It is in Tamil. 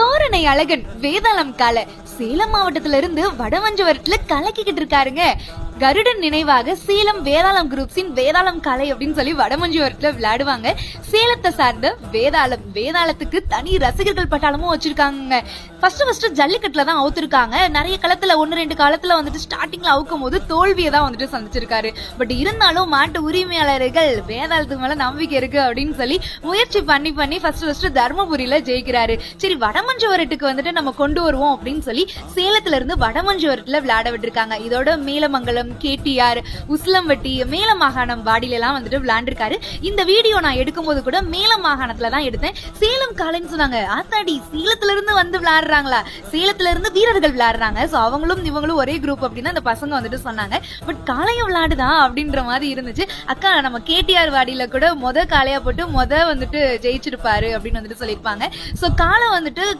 தோரணை அழகன் வேதாளம் கால சேலம் மாவட்டத்துல இருந்து வடமஞ்சவரத்துல கலக்கிக்கிட்டு இருக்காருங்க. கருடன் நினைவாக சேலம் வேதாளம் குரூப்ஸின் வேதாளம் கலை அப்படின்னு சொல்லி வடமஞ்சுவரத்துல விளையாடுவாங்க. சேலத்தை சார்ந்த வேதாளத்துக்கு தனி ரசிகர்கள் பட்டாளமும் வச்சிருக்காங்க. ஃபர்ஸ்ட் ஜல்லிக்கட்டுல தான் அவுத்திருக்காங்க. நிறைய களத்துல 1-2 காலத்துல வந்துட்டு ஸ்டார்டிங்ல அவுக்கும் போது தோல்வியை தான் வந்துட்டு சந்திச்சிருக்காரு. பட் இருந்தாலும் மாட்டு உரிமையாளர்கள் வேதாளத்துக்கு மேல நம்பிக்கை இருக்கு அப்படின்னு சொல்லி முயற்சி பண்ணி ஃபர்ஸ்ட் தர்மபுரியில ஜெயிக்கிறாரு. சரி, வடமஞ்சுவரத்துக்கு வந்துட்டு நம்ம கொண்டு வருவோம் அப்படின்னு சொல்லி சேலத்துல இருந்து வடமஞ்சுவரத்துல விளையாட விட்டுருக்காங்க. இதோட மேலமங்கலம், கேடிஆர், உஸ்லம்பட்டி, மேல மாகாணம் வாடியில எல்லாம் வந்துட்டு விளையாண்டிருக்காரு. இந்த வீடியோ நான் எடுக்கும் போது கூட மேல மாகாணத்துல தான் எடுத்தேன். சேலம் காலைன்னு சொன்னாங்க. ஆத்தாடி, சேலத்துல இருந்து வந்து விளையாடுறாங்களா, சேலத்துல இருந்து வீரர்கள் விளையாடுறாங்க, சோ அவங்களும் இவங்களும் ஒரே குரூப் அப்படின்னு அந்த பசங்க வந்துட்டு சொன்னாங்க. பட் காளைய விளையாடுதான் அப்படின்ற மாதிரி இருந்துச்சு. அக்கா, நம்ம கேடிஆர் வாடியில கூட காளையா போட்டு வந்துட்டு ஜெயிச்சிருப்பாரு அப்படின்னு வந்துட்டு சொல்லியிருப்பாங்க. சோ காளை வந்துட்டு